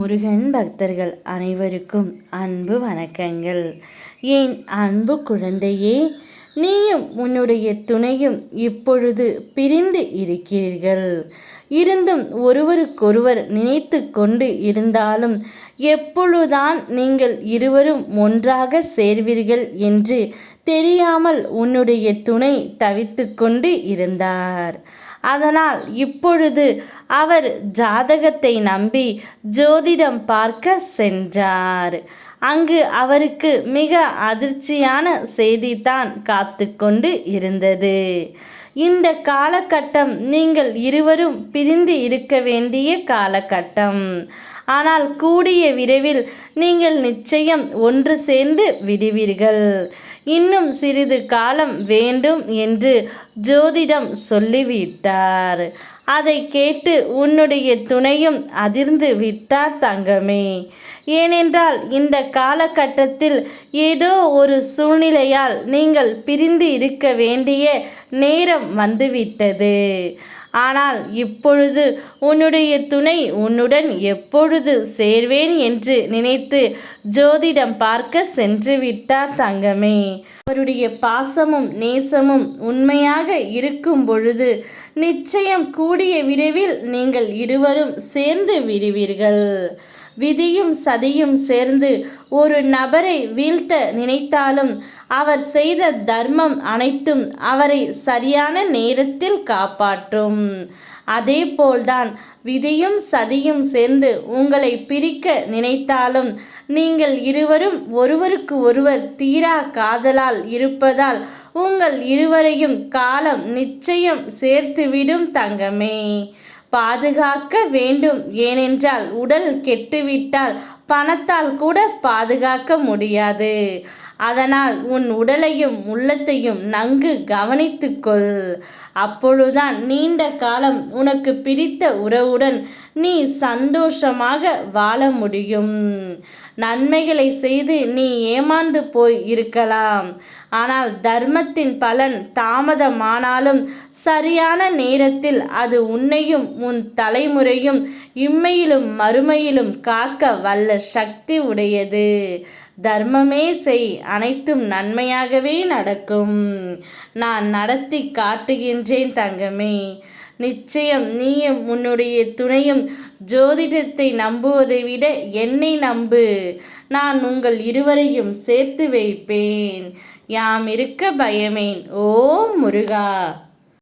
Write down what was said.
முருகன் பக்தர்கள் அனைவருக்கும் அன்பு வணக்கங்கள். என் அன்பு குழந்தையே, நீயும் உன்னுடைய துணையும் இப்பொழுது பிரிந்து இருக்கிறீர்கள். இருந்தும் ஒருவருக்கொருவர் நினைத்து கொண்டு இருந்தாலும் எப்பொழுதுதான் நீங்கள் இருவரும் ஒன்றாக சேர்வீர்கள் என்று தெரியாமல் உன்னுடைய துணை தவித்து கொண்டு இருந்தார். அதனால் இப்பொழுது அவர் ஜாதகத்தை நம்பி ஜோதிடம் பார்க்க சென்றார். அங்கு அவருக்கு மிக அதிர்ச்சியான செய்திதான் காத்து கொண்டு இருந்தது. இந்த காலகட்டம் நீங்கள் இருவரும் பிரிந்து இருக்க வேண்டிய காலகட்டம். ஆனால் கூடிய விரைவில் நீங்கள் நிச்சயம் ஒன்று சேர்ந்து விடுவீர்கள். இன்னும் சிறிது காலம் வேண்டும் என்று ஜோதிடம் சொல்லிவிட்டார். அதை கேட்டு உன்னுடைய துணையும் அதிர்ந்து விட்டார் தங்கமே. ஏனென்றால் இந்த காலகட்டத்தில் ஏதோ ஒரு சூழ்நிலையால் நீங்கள் பிரிந்து இருக்க வேண்டிய நேரம் வந்துவிட்டது. ஆனால் இப்பொழுது உன்னுடைய துணை உன்னுடன் எப்பொழுது சேர்வேன் என்று நினைத்து ஜோதிடம் பார்க்க சென்று விட்டார் தங்கமே. அவருடைய பாசமும் நேசமும் உண்மையாக இருக்கும் பொழுது நிச்சயம் கூடிய விரைவில் நீங்கள் இருவரும் சேர்ந்து விடுவீர்கள். விதியும் சதியும் சேர்ந்து ஒரு நபரை வீழ்த்த நினைத்தாலும் அவர் செய்த தர்மம் அனைத்தும் அவரை சரியான நேரத்தில் காப்பாற்றும். அதே போல்தான் விதியும் சதியும் சேர்ந்து உங்களை பிரிக்க நினைத்தாலும் நீங்கள் இருவரும் ஒருவருக்கு ஒருவர் தீரா காதலால் இருப்பதால் உங்கள் இருவரையும் காலம் நிச்சயம் சேர்த்துவிடும் தங்கமே. பாதுகாக்க வேண்டும். ஏனென்றால் உடல் கெட்டுவிட்டால் பணத்தால் கூட பாதுகாக்க முடியாது. அதனால் உன் உடலையும் உள்ளத்தையும் நன்கு கவனித்துக்கொள். அப்பொழுதுதான் நீண்ட காலம் உனக்கு பிடித்த உறவுடன் நீ சந்தோஷமாக வாழ முடியும். நன்மைகளை செய்து நீ ஏமாந்து போய் இருக்கலாம். ஆனால் தர்மத்தின் பலன் தாமதமானாலும் சரியான நேரத்தில் அது உன்னையும் உன் தலைமுறையும் இம்மையிலும் மறுமையிலும் காக்க வல்ல சக்தி உடையது. தர்மமே செய், அனைத்தும் நன்மையாகவே நடக்கும். நான் நடத்தி காட்டுகின்றேன் தங்கமே. நிச்சயம் நீயும் உன்னுடைய துணையும் ஜோதிடத்தை நம்புவதை விட என்னை நம்பு. நான் உங்கள் இருவரையும் சேர்த்து வைப்பேன். யாம் இருக்க பயமேன். ஓம் முருகா.